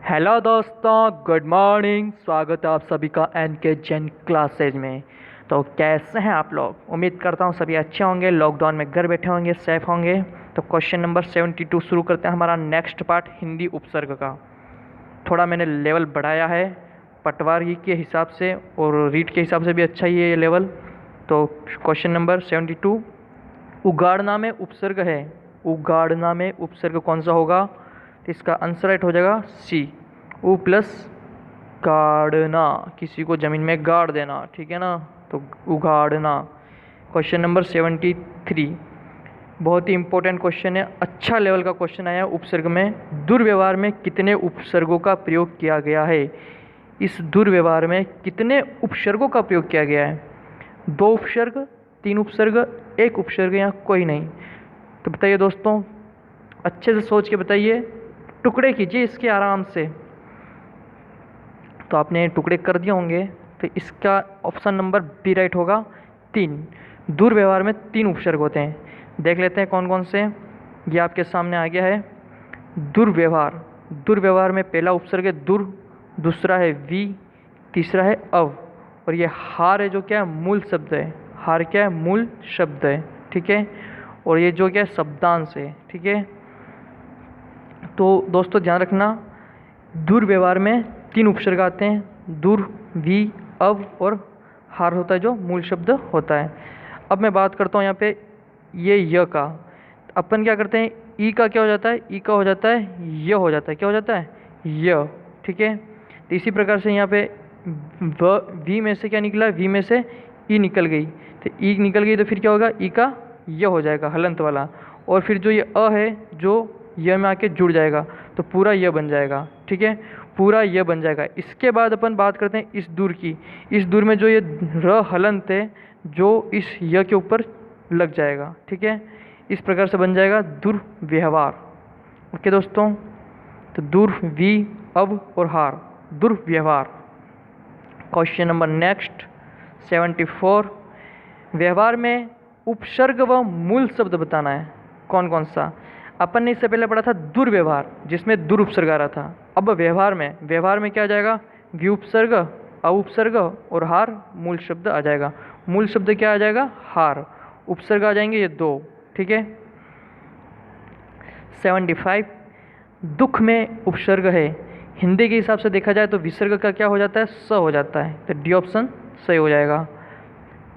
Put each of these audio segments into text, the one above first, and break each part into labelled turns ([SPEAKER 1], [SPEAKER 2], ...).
[SPEAKER 1] Hello दोस्तों, good morning. स्वागत है आप सभी का एन के जैन क्लासेज में। तो कैसे हैं आप लोग? उम्मीद करता हूँ सभी अच्छे होंगे, लॉकडाउन में घर बैठे होंगे, सेफ होंगे। तो क्वेश्चन नंबर 72 शुरू करते हैं हमारा नेक्स्ट पार्ट हिंदी उपसर्ग का। थोड़ा मैंने लेवल बढ़ाया है पटवारी के हिसाब से और रीड के हिसाब से भी अच्छा ही है ये लेवल। तो क्वेश्चन नंबर 72, उगाड़ना में उपसर्ग है। उगाड़ना में उपसर्ग कौन सा होगा? तो इसका आंसर राइट हो जाएगा सी, उ प्लस गाड़ना, किसी को ज़मीन में गाड़ देना, ठीक है ना। तो उगाड़ना। क्वेश्चन नंबर 73 बहुत ही इंपॉर्टेंट क्वेश्चन है, अच्छा लेवल का क्वेश्चन आया उपसर्ग में। दुर्व्यवहार में कितने उपसर्गों का प्रयोग किया गया है? इस दुर्व्यवहार में कितने उपसर्गों का प्रयोग किया गया है? 2 उपसर्ग, 3 उपसर्ग, 1 उपसर्ग या कोई नहीं? तो बताइए दोस्तों, अच्छे से सोच के बताइए, टुकड़े कीजिए इसके आराम से। तो आपने टुकड़े कर दिए होंगे, तो इसका ऑप्शन नंबर बी राइट होगा 3। दुर्व्यवहार में 3 उपसर्ग होते हैं। देख लेते हैं कौन कौन से। ये आपके सामने आ गया है दुर्व्यवहार। दुर्व्यवहार में पहला उपसर्ग है दुर, दूसरा है वी, तीसरा है अव, और ये हार है जो क्या है मूल शब्द है। हार क्या है? मूल शब्द है, ठीक है। और ये जो क्या है शब्दांश है, ठीक है। तो दोस्तों ध्यान रखना, दुर्व्यवहार में 3 उपसर्ग आते हैं, दुर, वी, अव और हार होता है जो मूल शब्द होता है। अब मैं बात करता हूँ यहाँ पे ये य का। अपन क्या करते हैं, ई का क्या हो जाता है? ई का हो जाता है य हो जाता है। क्या हो जाता है? य, ठीक है। तो इसी प्रकार से यहाँ पे वी में से क्या निकला? वी में से ई निकल गई। तो ई निकल गई तो फिर क्या होगा? ई का य हो जाएगा हलंत वाला। और फिर जो ये अ है जो य में आके जुड़ जाएगा तो पूरा य बन जाएगा, ठीक है। पूरा य बन जाएगा। इसके बाद अपन बात करते हैं इस दूर की। इस दूर में जो ये र हलंत है जो इस य के ऊपर लग जाएगा, ठीक है। इस प्रकार से बन जाएगा दुर्व्यवहार। ओके दोस्तों, तो दुर, वी, अव और हार, दुर्व्यवहार। क्वेश्चन नंबर नेक्स्ट 74, व्यवहार में उपसर्ग व मूल शब्द बताना है। कौन कौन सा? अपन ने इससे पहले पढ़ा था दुर्व्यवहार जिसमें दुर उपसर्ग आ रहा था। अब व्यवहार में क्या आ जाएगा? वी उपसर्ग, अ उपसर्ग और हार मूल शब्द आ जाएगा। मूल शब्द क्या आ जाएगा? हार। उपसर्ग आ जाएंगे ये 2, ठीक है। 75, दुख में उपसर्ग है। हिंदी के हिसाब से देखा जाए तो विसर्ग का क्या हो जाता है? स हो जाता है। तो डी ऑप्शन सही हो जाएगा।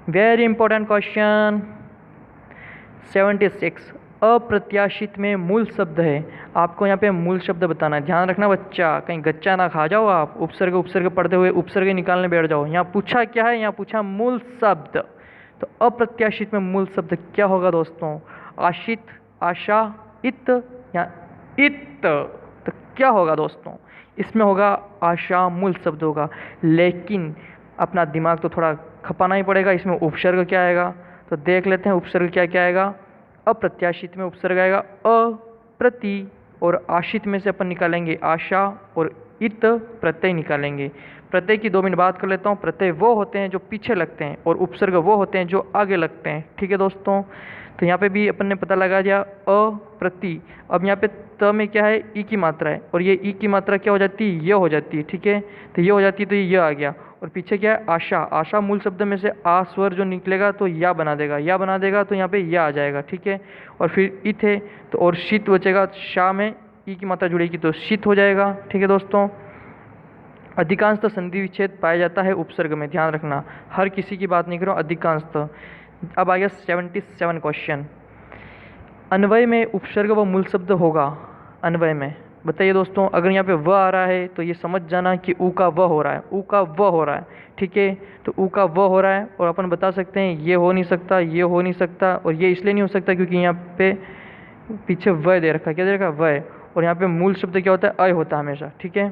[SPEAKER 1] वेरी इंपॉर्टेंट क्वेश्चन 76, अप्रत्याशित में मूल शब्द है। आपको यहाँ पे मूल शब्द बताना है। ध्यान रखना बच्चा, कहीं गच्चा ना खा जाओ आप उपसर्ग पढ़ते हुए उपसर्ग निकालने बैठ जाओ। यहाँ पूछा क्या है? यहाँ पूछा मूल शब्द। तो अप्रत्याशित में मूल शब्द क्या होगा दोस्तों? आशित, आशा, इत या इत। तो क्या होगा दोस्तों? इसमें होगा आशा मूल शब्द होगा। लेकिन अपना दिमाग तो थोड़ा खपाना ही पड़ेगा। इसमें उपसर्ग क्या आएगा? तो देख लेते हैं उपसर्ग क्या क्या आएगा। अप्रत्याशित में उपसर्ग आएगा अ, प्रति और आशित में से अपन निकालेंगे आशा और इत प्रत्यय निकालेंगे। प्रत्यय की 2 मिनट बात कर लेता हूँ। प्रत्यय वो होते हैं जो पीछे लगते हैं और उपसर्ग वो होते हैं जो आगे लगते हैं, ठीक है दोस्तों। तो यहाँ पे भी अपन ने पता लगा दिया अ, प्रति। अब यहाँ पे त में क्या है? ई की मात्रा है और ये ई की मात्रा क्या हो जाती है? य हो जाती है, ठीक है। तो ये हो जाती है तो ये आ गया। और पीछे क्या है? आशा। आशा मूल शब्द में से आ स्वर जो निकलेगा तो या बना देगा, या बना देगा तो यहाँ पे या आ जाएगा, ठीक है। और फिर इत है तो और शीत बचेगा, शाह में ई की मात्रा जुड़ेगी तो शीत हो जाएगा, ठीक है दोस्तों। अधिकांशतः संधि विच्छेद पाया जाता है उपसर्ग में। ध्यान रखना, हर किसी की बात नहीं करो, अधिकांशतः। अब आ गया 77 क्वेश्चन, अन्वय में उपसर्ग व मूल शब्द होगा। अन्वय में बताइए दोस्तों, अगर यहाँ पे व आ रहा है तो ये समझ जाना कि ऊ का व हो रहा है, ऊ का व हो रहा है, ठीक है। तो ऊ का व हो रहा है और अपन बता सकते हैं ये हो नहीं सकता, ये हो नहीं सकता, और ये इसलिए नहीं हो सकता क्योंकि यहाँ पे पीछे व दे रखा है। क्या दे रखा है? व। और यहाँ पे मूल शब्द क्या होता है? अय होता है हमेशा, ठीक है।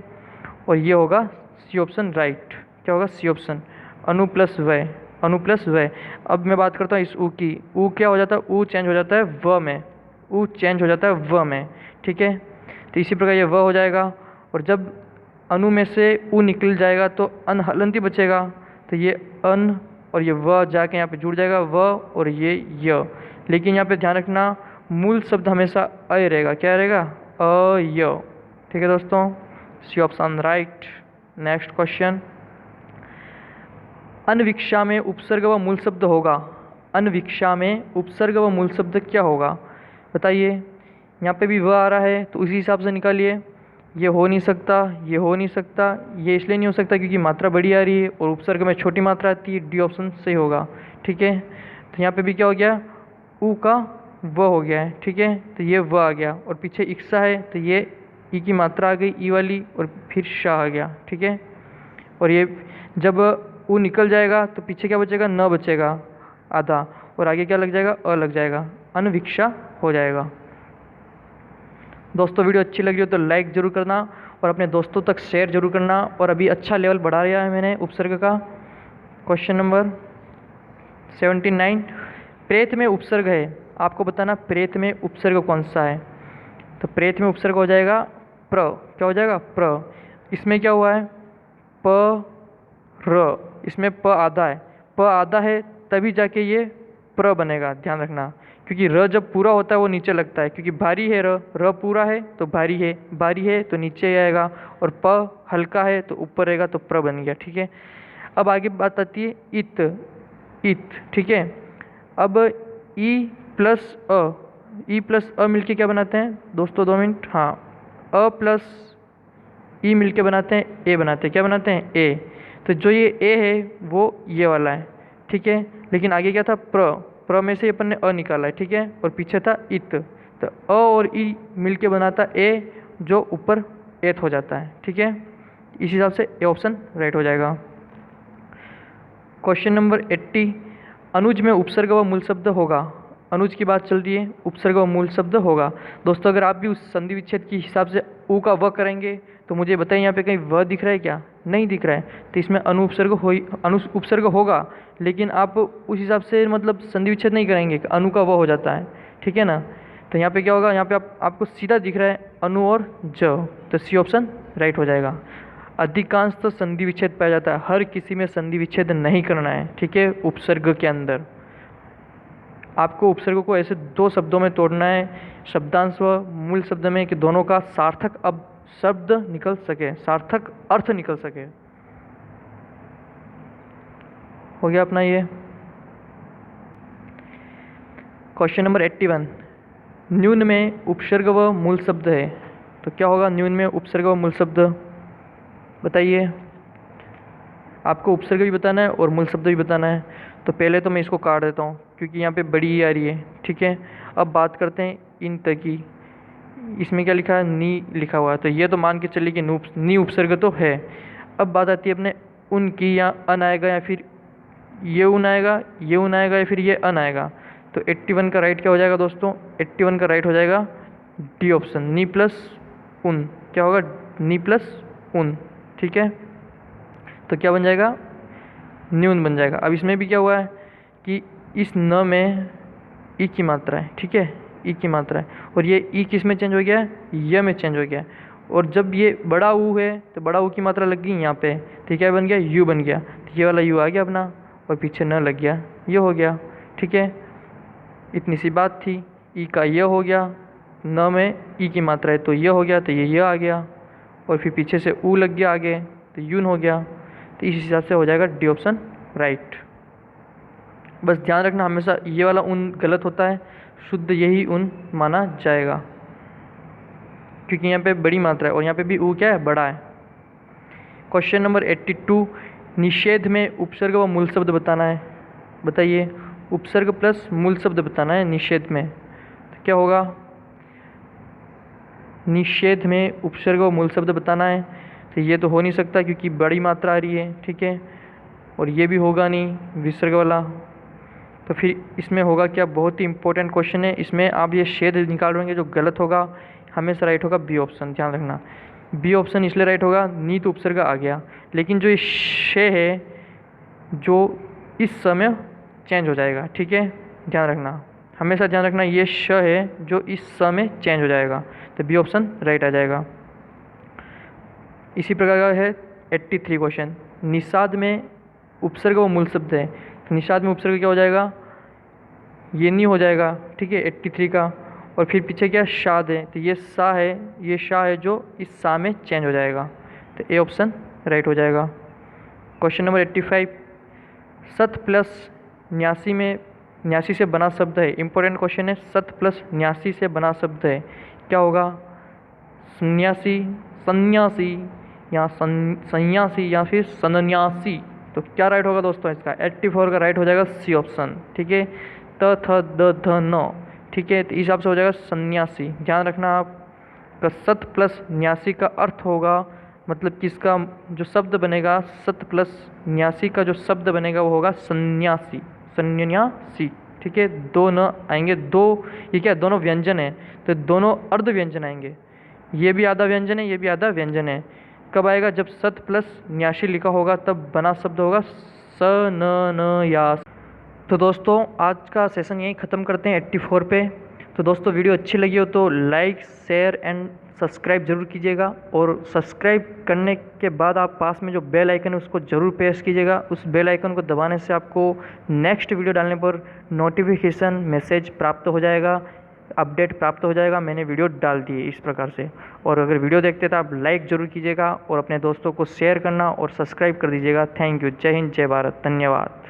[SPEAKER 1] और ये होगा सी ऑप्शन राइट। क्या होगा? सी ऑप्शन, अनु प्लस व, अनु प्लस व। अब मैं बात करता हूँ इस ऊ की। ऊ क्या हो जाता है? ऊ चेंज हो जाता है व में, ऊ चेंज हो जाता है व में, ठीक है। तो इसी प्रकार ये व हो जाएगा। और जब अनु में से ऊ निकल जाएगा तो अन हलंती बचेगा। तो ये अन और ये व जाके यहाँ पे जुड़ जाएगा व और ये य। लेकिन यहाँ पे ध्यान रखना मूल शब्द हमेशा अय रहेगा। क्या रहेगा? अय, ठीक है दोस्तों। C option right. Next question, अनविक्षा में उपसर्ग व मूल शब्द होगा। अनविक्षा में उपसर्ग व मूल शब्द क्या होगा बताइए। यहाँ पे भी वह आ रहा है तो उसी हिसाब से निकालिए। ये हो नहीं सकता, ये हो नहीं सकता, ये इसलिए नहीं हो सकता क्योंकि मात्रा बड़ी आ रही है और उपसर्ग में छोटी मात्रा आती है। डी ऑप्शन सही होगा। ठीक है, तो यहाँ पे भी क्या हो गया, ऊ का व हो गया है। ठीक है, तो ये व आ गया और पीछे इक्सा है तो ये ई की मात्रा आ गई ई वाली और फिर शाह आ गया। ठीक है, और ये जब ऊ निकल जाएगा तो पीछे क्या बचेगा, न बचेगा आधा, और आगे क्या लग जाएगा, अ लग जाएगा, अनविक्षा हो जाएगा। दोस्तों वीडियो अच्छी लगी हो तो लाइक ज़रूर करना और अपने दोस्तों तक शेयर जरूर करना। और अभी अच्छा लेवल बढ़ा दिया है मैंने उपसर्ग का। क्वेश्चन नंबर 79, प्रेत में उपसर्ग है, आपको बताना प्रेत में उपसर्ग कौन सा है। तो प्रेत में उपसर्ग हो जाएगा प्र, क्या हो जाएगा, प्र। इसमें क्या हुआ है, प र, इसमें प आधा है, प आधा है तभी जाके ये प्र बनेगा, ध्यान रखना। क्योंकि र जब पूरा होता है वो नीचे लगता है, क्योंकि भारी है र पूरा है तो भारी है तो नीचे आएगा, और प हल्का है तो ऊपर रहेगा, तो प्र बन गया। ठीक है, अब आगे बात आती है इत, इत। ठीक है, अब ई प्लस अ मिलके क्या बनाते हैं दोस्तों, 2 मिनट, हाँ, अ प्लस ई मिलके बनाते हैं ए, बनाते हैं क्या बनाते हैं, ए। तो जो ये ए है वो ये वाला है। ठीक है, लेकिन आगे क्या था, प्र में से अपन ने अ निकाला है। ठीक है, और पीछे था इत, तो अ और ई मिलके बनाता ए, जो ऊपर एथ हो जाता है। ठीक है, इस हिसाब से ए ऑप्शन राइट हो जाएगा। क्वेश्चन नंबर 80, अनुज में उपसर्ग व मूल शब्द होगा। अनुज की बात चल रही है, उपसर्ग व मूल शब्द होगा। दोस्तों अगर आप भी उस संधि विच्छेद के हिसाब से ऊ का व करेंगे तो मुझे बताइए यहाँ पे कहीं व दिख रहा है क्या, नहीं दिख रहा है, तो इसमें अनु उपसर्ग होगा, लेकिन आप उस हिसाब से मतलब संधि विच्छेद नहीं करेंगे, अनु का व हो जाता है। ठीक है ना, तो यहाँ पे क्या होगा, यहाँ पे आपको सीधा दिख रहा है अनु और ज, तो सी ऑप्शन राइट हो जाएगा। अधिकांश तो संधि विच्छेद पाया जाता है, हर किसी में संधि विच्छेद नहीं करना है। ठीक है, उपसर्ग के अंदर आपको उपसर्ग को ऐसे 2 शब्दों में तोड़ना है, शब्दांश व मूल शब्द में, कि दोनों का सार्थक अब शब्द निकल सके, सार्थक अर्थ निकल सके। हो गया अपना ये। क्वेश्चन नंबर 81, न्यून में उपसर्ग व मूल शब्द है, तो क्या होगा न्यून में उपसर्ग व मूल शब्द बताइए। आपको उपसर्ग भी बताना है और मूल शब्द भी बताना है। तो पहले तो मैं इसको काट देता हूँ क्योंकि यहाँ पे बड़ी आ रही है। ठीक है, अब बात करते हैं इन तक की। इसमें क्या लिखा है, नी लिखा हुआ है, तो ये तो मान के चलिए कि नी उपसर्ग तो है। अब बात आती है अपने उन की, या अन आएगा या फिर ये उन आएगा, ये उन आएगा या फिर ये अन आएगा। तो 81 का राइट क्या हो जाएगा दोस्तों, 81 का राइट हो जाएगा डी ऑप्शन, नी प्लस उन। क्या होगा, नी प्लस उन। ठीक है, तो क्या बन जाएगा, न्यून बन जाएगा। अब इसमें भी क्या हुआ है कि इस न में ई की मात्रा है। ठीक है, ई की मात्रा है, और ये ई किस में चेंज हो गया है, य में चेंज हो गया है। और जब ये बड़ा ऊ है तो बड़ा ऊ की मात्रा लग गई यहाँ पे, तो क्या बन गया, यू बन गया। तो ये वाला यू आ गया अपना, और पीछे न लग गया, ये हो गया। ठीक है, इतनी सी बात थी। ई का ये हो गया, न में ई की मात्रा है तो ये हो गया, तो ये आ गया, और फिर पीछे से ऊ लग गया आगे, तो यून हो गया। तो इस हिसाब से हो जाएगा डी ऑप्शन राइट। बस ध्यान रखना हमेशा ये वाला उन गलत होता है, शुद्ध यही उन माना जाएगा, क्योंकि यहाँ पे बड़ी मात्रा है और यहाँ पे भी ऊ क्या है, बड़ा है। क्वेश्चन नंबर 82, निषेध में उपसर्ग व मूल शब्द बताना है। बताइए, उपसर्ग प्लस मूल शब्द बताना है निषेध में, तो क्या होगा, निषेध में उपसर्ग व मूल शब्द बताना है। तो ये तो हो नहीं सकता क्योंकि बड़ी मात्रा आ रही है। ठीक है, और ये भी होगा नहीं विसर्ग वाला। तो फिर इसमें होगा क्या, बहुत ही इंपॉर्टेंट क्वेश्चन है, इसमें आप ये छेद निकाल लेंगे, जो गलत होगा हमेशा राइट होगा बी ऑप्शन, ध्यान रखना। बी ऑप्शन इसलिए राइट होगा, नीत उपसर्ग आ गया, लेकिन जो ये शे है जो इस समय चेंज हो जाएगा। ठीक है, ध्यान रखना, हमेशा ध्यान रखना, ये श है जो इस समय चेंज हो जाएगा, तो बी ऑप्शन राइट आ जाएगा। इसी प्रकार का है 83 क्वेश्चन, निषाद में उपसर्ग व मूल शब्द है। तो निषाद में उपसर्ग क्या हो जाएगा, ये नहीं हो जाएगा। ठीक है, 83 का, और फिर पीछे क्या शाद है, तो ये सा है, ये शाह है जो इस सा में चेंज हो जाएगा, तो ए ऑप्शन राइट हो जाएगा। क्वेश्चन नंबर 85, सत प्लस 89 में 89 से बना शब्द है, इंपॉर्टेंट क्वेश्चन है, सत प्लस 89 से बना शब्द है, क्या होगा? सन्यासी, सन्यासी या सन्यासी या फिर सन्यासी। तो क्या राइट होगा दोस्तों इसका? 84 का राइट हो जाएगा सी ऑप्शन, ठीक है। त थ द ध न, ठीक है, तो इस हिसाब से हो जाएगा सन्यासी। ध्यान रखना आप, का सत प्लस 89 का अर्थ होगा, मतलब किसका जो शब्द बनेगा, सत प्लस 89 का जो शब्द बनेगा वो होगा सन्यासी, सन्यासी, ठीक है। दो न आएंगे, दो, ये क्या दोनों व्यंजन है, तो दोनों अर्ध व्यंजन आएंगे, ये भी आधा व्यंजन है, ये भी आधा व्यंजन है। कब आएगा? जब सत प्लस 89 लिखा होगा तब बना शब्द होगा स न या। तो दोस्तों आज का सेशन यहीं ख़त्म करते हैं 84 पे। तो दोस्तों वीडियो अच्छी लगी हो तो लाइक, शेयर एंड सब्सक्राइब जरूर कीजिएगा, और सब्सक्राइब करने के बाद आप पास में जो बेल आइकन है उसको ज़रूर प्रेस कीजिएगा। उस बेल आइकन को दबाने से आपको नेक्स्ट वीडियो डालने पर नोटिफिकेशन मैसेज प्राप्त हो जाएगा, अपडेट प्राप्त हो जाएगा, मैंने वीडियो डाल दी है इस प्रकार से। और अगर वीडियो देखते तो आप लाइक ज़रूर कीजिएगा और अपने दोस्तों को शेयर करना और सब्सक्राइब कर दीजिएगा। Thank you. जय हिंद, जय भारत, धन्यवाद।